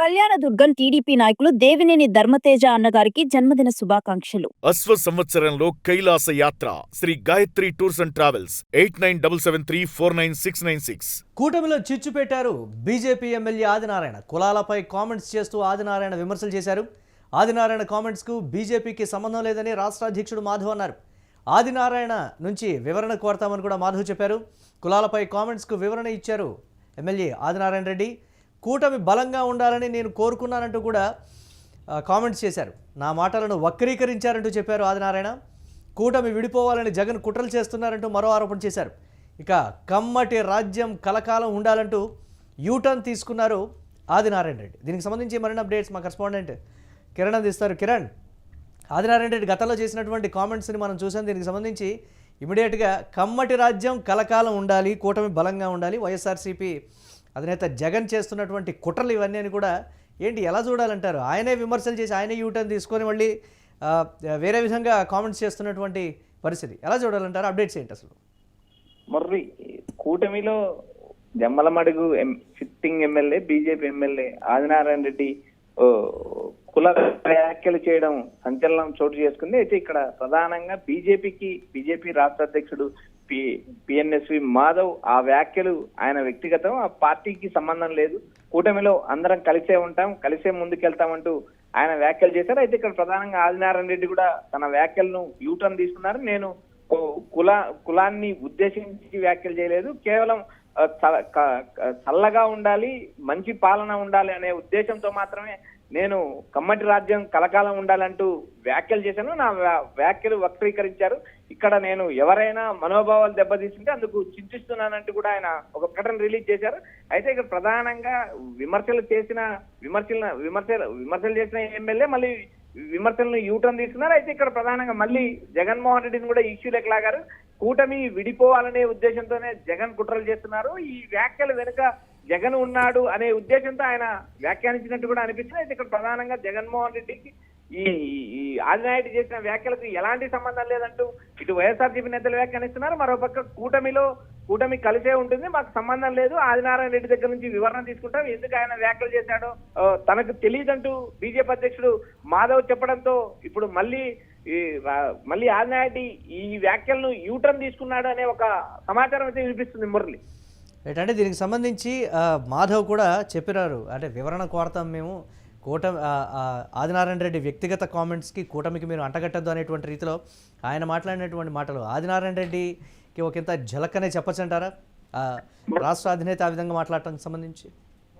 Kalyandurg TDP నాయకులు దేవినేని ధర్మతేజ అన్నగారికి జన్మదిన శుభాకాంక్షలు. అశ్వ సంవత్సరంలో కైలాస యాత్ర Shri Gayatri tours and travels 8977349696. కూటమిలో చిచ్చు పెట్టారు బీజేపీ ఎమ్మెల్యే ఆదినారాయణ. కులాలపై కామెంట్స్ చేస్తూ ఆదినారాయణ విమర్శలు చేశారు. ఆదినారాయణ కామెంట్స్కు బీజేపీకి సంబంధం లేదని రాష్ట్ర అధ్యక్షుడు మాధవ్ అన్నారు. ఆదినారాయణ నుంచి వివరణ కోరతామని కూడా మాధవ్ చెప్పారు. కులాలపై కామెంట్స్కు వివరణ ఇచ్చారు ఎమ్మెల్యే ఆదినారాయణ రెడ్డి. కూటమి బలంగా ఉండాలని నేను కోరుకున్నానంటూ కూడా కామెంట్స్ చేశారు. నా మాటలను వక్రీకరించారంటూ చెప్పారు ఆదినారాయణ. కూటమి విడిపోవాలని జగన్ కుట్రలు చేస్తున్నారంటూ మరో ఆరోపణ చేశారు. ఇక కమ్మటి రాజ్యం కలకాలం ఉండాలంటూ యూటర్న్ తీసుకున్నారు ఆదినారాయణ రెడ్డి. దీనికి సంబంధించి మరిన్ని అప్డేట్స్ మా కరెస్పాండెంట్ కిరణ్ అందిస్తారు. కిరణ్, ఆదినారాయణ రెడ్డి గతంలో చేసినటువంటి కామెంట్స్ని మనం చూసాం. దీనికి సంబంధించి ఇమీడియట్గా కమ్మటి రాజ్యం కలకాలం ఉండాలి, కూటమి బలంగా ఉండాలి, వైఎస్ఆర్సీపీ అధినేత జగన్ చేస్తున్నటువంటి కుట్రలు ఇవన్నీ అని కూడా ఏంటి ఎలా చూడాలంటారు? ఆయనే విమర్శలు చేసి ఆయనే యూటర్న్ తీసుకొని మళ్ళీ వేరే విధంగా కామెంట్స్ చేస్తున్నటువంటి పరిస్థితి ఎలా చూడాలంటారు? అప్డేట్స్ ఏంటి అసలు? మరి కూటమిలో Jammalamadugu sitting MLA BJP MLA Adinarayana Reddy కుల వ్యాఖ్యలు చేయడం సంచలనం చోటు చేసుకుంది. అయితే ఇక్కడ ప్రధానంగా బీజేపీ రాష్ట్ర అధ్యక్షుడు పిఎన్ఎస్వి మాధవ్ ఆ వ్యాఖ్యలు ఆయన వ్యక్తిగతం, ఆ పార్టీకి సంబంధం లేదు, కూటమిలో అందరం కలిసే ఉంటాం, కలిసే ముందుకెళ్తామంటూ ఆయన వ్యాఖ్యలు చేశారు. అయితే ఇక్కడ ప్రధానంగా ఆదినారాయణ రెడ్డి కూడా తన వ్యాఖ్యలను యూటర్న్ తీసుకున్నారు. నేను కులాన్ని ఉద్దేశించి వ్యాఖ్యలు చేయలేదు, కేవలం చల్లగా ఉండాలి, మంచి పాలన ఉండాలి అనే ఉద్దేశంతో మాత్రమే నేను కమ్మటి రాజ్యం కలకాలం ఉండాలంటూ వ్యాఖ్యలు చేశాను. నా వ్యాఖ్యలు వక్రీకరించారు. ఇక్కడ నేను ఎవరైనా మనోభావాలు దెబ్బతీస్తుంటే అందుకు చింతిస్తున్నానంటూ కూడా ఆయన ఒక ప్రకటన రిలీజ్ చేశారు. అయితే ఇక్కడ ప్రధానంగా విమర్శలు చేసిన ఎమ్మెల్యే మళ్ళీ విమర్శలను యూటర్న్ తీసుకున్నారు. అయితే ఇక్కడ ప్రధానంగా మళ్ళీ జగన్మోహన్ రెడ్డిని కూడా ఇష్యూలోకి లాగారు. కూటమి విడిపోవాలనే ఉద్దేశంతోనే జగన్ కుట్రలు చేస్తున్నారు, ఈ వ్యాఖ్యలు వెనుక జగన్ ఉన్నాడు అనే ఉద్దేశంతో ఆయన వ్యాఖ్యానించినట్టు కూడా అనిపిస్తుంది. అయితే ఇక్కడ ప్రధానంగా జగన్మోహన్ రెడ్డికి ఈ ఆదినాయుడు చేసిన వ్యాఖ్యలకు ఎలాంటి సంబంధం లేదంటూ ఇటు వైఎస్ఆర్సీపీ నేతలు వ్యాఖ్యానిస్తున్నారు. మరోపక్క కూటమి కలిసే ఉంటుంది, మాకు సంబంధం లేదు, ఆదినారాయణ రెడ్డి దగ్గర నుంచి వివరణ తీసుకుంటాం, ఎందుకు ఆయన వ్యాఖ్యలు చేశాడో తనకు తెలియదంటూ బీజేపీ అధ్యక్షుడు మాధవ్ చెప్పడంతో ఇప్పుడు మళ్ళీ ఆదినాయుడు ఈ వ్యాఖ్యలను యూటర్న్ తీసుకున్నాడు అనే ఒక సమాచారం అయితే వినిపిస్తుంది మురళి. అంటే దీనికి సంబంధించి మాధవ్ కూడా చెప్పినారు, అంటే వివరణ కోరతాం మేము, కూటమి ఆదినారాయణ రెడ్డి వ్యక్తిగత కామెంట్స్కి కూటమికి మీరు అంటగట్టద్దు అనేటువంటి రీతిలో ఆయన మాట్లాడినటువంటి మాటలు ఆదినారాయణ రెడ్డికి ఒకంత ఝలకనే చెప్పచ్చు అంటారా రాష్ట్ర అధినేత ఆ విధంగా మాట్లాడటానికి సంబంధించి?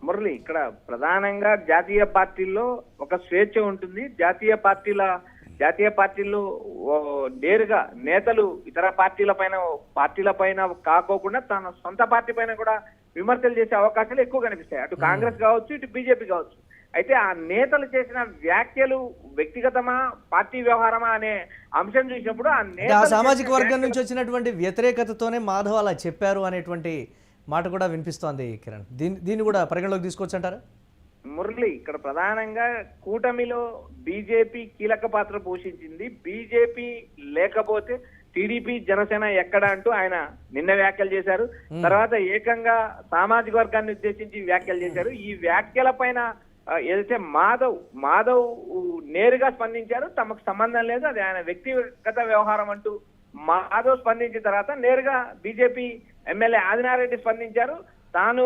మురళి, ఇక్కడ ప్రధానంగా జాతీయ పార్టీల్లో ఒక స్వేచ్ఛ ఉంటుంది. జాతీయ పార్టీల్లో నేరుగా నేతలు ఇతర పార్టీల పైన కాకోకుండా తన సొంత పార్టీ పైన కూడా విమర్శలు చేసే అవకాశాలు ఎక్కువ కనిపిస్తాయి, అటు కాంగ్రెస్ కావచ్చు, ఇటు బీజేపీ కావచ్చు. అయితే ఆ నేతలు చేసిన వ్యాఖ్యలు వ్యక్తిగతమా పార్టీ వ్యవహారమా అనే అంశం చూసినప్పుడు ఆ సామాజిక వర్గం నుంచి వచ్చినటువంటి వ్యతిరేకతతోనే మాధవ్ అలా చెప్పారు అనేటువంటి మాట కూడా వినిపిస్తోంది. కిరణ్, దీన్ని కూడా పరిగణలోకి తీసుకోవచ్చు అంటారా? మురళి, ఇక్కడ ప్రధానంగా కూటమిలో బీజేపీ కీలక పాత్ర పోషించింది. బీజేపీ లేకపోతే టీడీపీ జనసేన ఎక్కడ అంటూ ఆయన నిన్న వ్యాఖ్యలు చేశారు. తర్వాత ఏకంగా సామాజిక వర్గాన్ని ఉద్దేశించి వ్యాఖ్యలు చేశారు. ఈ వ్యాఖ్యల పైన ఏదైతే మాధవ్ నేరుగా స్పందించారు, తమకు సంబంధం లేదు, అది ఆయన వ్యక్తిగత వ్యవహారం అంటూ మాధవ్ స్పందించిన తర్వాత నేరుగా బీజేపీ ఎమ్మెల్యే ఆదినారాయణ రెడ్డి స్పందించారు. తాను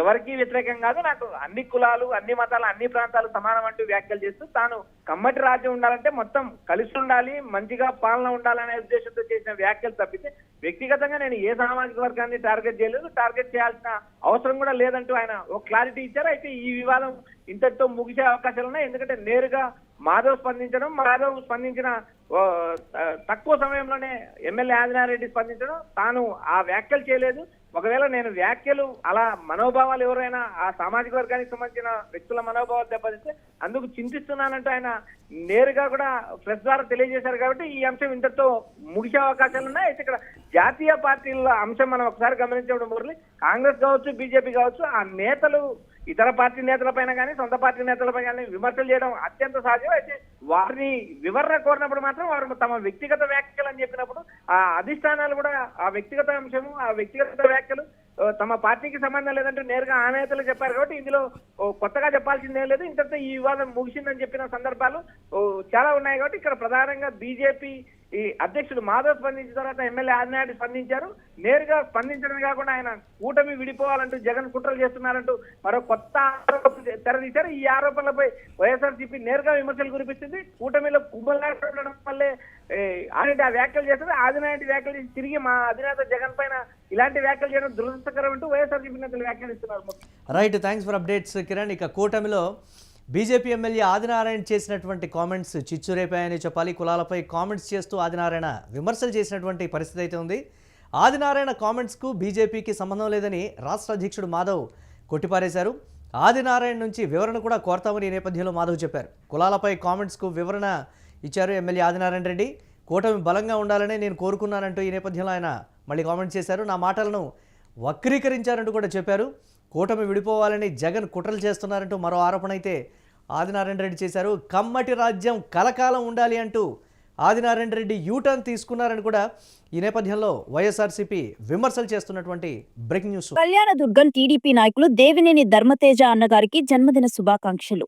ఎవరికి వ్యతిరేకం కాదు, నాకు అన్ని కులాలు, అన్ని మతాలు, అన్ని ప్రాంతాలు సమానం అంటూ వ్యాఖ్యలు చేస్తూ తాను కమ్మటి రాజ్యం ఉండాలంటే మొత్తం కలిసి ఉండాలి, మంచిగా పాలన ఉండాలనే ఉద్దేశంతో చేసిన వ్యాఖ్యలు తప్పితే వ్యక్తిగతంగా నేను ఏ సామాజిక వర్గాన్ని టార్గెట్ చేయలేదు, టార్గెట్ చేయాల్సిన అవసరం కూడా లేదంటూ ఆయన ఒక క్లారిటీ ఇచ్చారు. అయితే ఈ వివాదం ఇంతటితో ముగిసే అవకాశాలు ఉన్నాయి. ఎందుకంటే నేరుగా మాధవ్ స్పందించిన తక్కువ సమయంలోనే ఎమ్మెల్యే ఆదినారాయణ రెడ్డి స్పందించడం, తాను ఆ వ్యాఖ్యలు చేయలేదు, ఒకవేళ నేను వ్యాఖ్యలు అలా మనోభావాలు ఎవరైనా ఆ సామాజిక వర్గానికి సంబంధించిన వ్యక్తుల మనోభావాలు దెబ్బతిస్తే అందుకు చింతిస్తున్నానంటూ ఆయన నేరుగా కూడా ప్రెస్ ద్వారా తెలియజేశారు. కాబట్టి ఈ అంశం ఇంతటితో ముగిసే అవకాశాలు ఉన్నాయి. అయితే ఇక్కడ జాతీయ పార్టీల అంశం మనం ఒకసారి గమనించడం మురళి, కాంగ్రెస్ కావచ్చు, బీజేపీ కావచ్చు, ఆ నేతలు ఇతర పార్టీ నేతలపైన కానీ సొంత పార్టీ నేతలపై కానీ విమర్శలు చేయడం అత్యంత సహజం. అయితే వారిని వివరణ కోరినప్పుడు మాత్రం వారు తమ వ్యక్తిగత వ్యాఖ్యలు అని చెప్పినప్పుడు ఆ అధిష్టానాలు కూడా ఆ వ్యక్తిగత అంశము, ఆ వ్యక్తిగత వ్యాఖ్యలు తమ పార్టీకి సంబంధం లేదంటూ నేరుగా ఆ నేతలు చెప్పారు కాబట్టి ఇందులో కొత్తగా చెప్పాల్సిందేం లేదు. ఇంతటితో ఈ వివాదం ముగిసిందని చెప్పిన సందర్భాలు చాలా ఉన్నాయి కాబట్టి ఇక్కడ ప్రధానంగా బీజేపీ ఈ అధ్యక్షుడు మాధవ్ స్పందించిన తర్వాత ఎమ్మెల్యే ఆదినాయుడు స్పందించారు. నేరుగా స్పందించడమే కాకుండా ఆయన కూటమి విడిపోవాలంటూ జగన్ కుట్రలు చేస్తున్నారంటూ మరో కొత్త ఆరోపణలు తెరదీశారు. ఈ ఆరోపణలపై వైఎస్ఆర్సీపీ నేరుగా విమర్శలు కురిపిస్తుంది. కూటమిలో కుమ్మలాడడం వల్లే ఆదినాయుడు ఆ వ్యాఖ్యలు చేస్తారు. ఆదినాయుడు వ్యాఖ్యలు చేసి తిరిగి మా అధినేత జగన్ పైన ఇలాంటి వ్యాఖ్యలు చేయడం దురదృష్టకరం అంటూ వైఎస్ఆర్సీపీ నేతలు వ్యాఖ్యానిస్తున్నారు. Right, thanks for updates Kiran. ఇక కూటమిలో బీజేపీ ఎమ్మెల్యే ఆదినారాయణ చేసినటువంటి కామెంట్స్ చిచ్చురేపాయని చెప్పాలి. కులాలపై కామెంట్స్ చేస్తూ ఆదినారాయణ విమర్శలు చేసినటువంటి పరిస్థితి అయితే ఉంది. ఆదినారాయణ కామెంట్స్కు బీజేపీకి సంబంధం లేదని రాష్ట్ర అధ్యక్షుడు మాధవ్ కొట్టిపారేశారు. ఆదినారాయణ నుంచి వివరణ కూడా కోరతామని ఈ నేపథ్యంలో మాధవ్ చెప్పారు. కులాలపై కామెంట్స్కు వివరణ ఇచ్చారు ఎమ్మెల్యే ఆదినారాయణ రెడ్డి. కూటమి బలంగా ఉండాలని నేను కోరుకున్నానంటూ ఈ నేపథ్యంలో ఆయన మళ్ళీ కామెంట్ చేశారు. నా మాటలను వక్రీకరించారంటూ కూడా చెప్పారు. కూటమి విడిపోవాలని జగన్ కుట్రలు చేస్తున్నారంటూ మరో ఆరోపణ అయితే ఆదినారాయణ రెడ్డి చేశారు. కమ్మటి రాజ్యం కలకాలం ఉండాలి అంటూ ఆదినారాయణ రెడ్డి యూటర్న్ తీసుకున్నారని కూడా ఈ నేపథ్యంలో వైఎస్ఆర్సీపీ విమర్శలు చేస్తున్నటువంటి బ్రేకింగ్ న్యూస్. కళ్యాణదుర్గం టీడీపీ నాయకులు దేవినేని ధర్మతేజ అన్నగారికి జన్మదిన శుభాకాంక్షలు.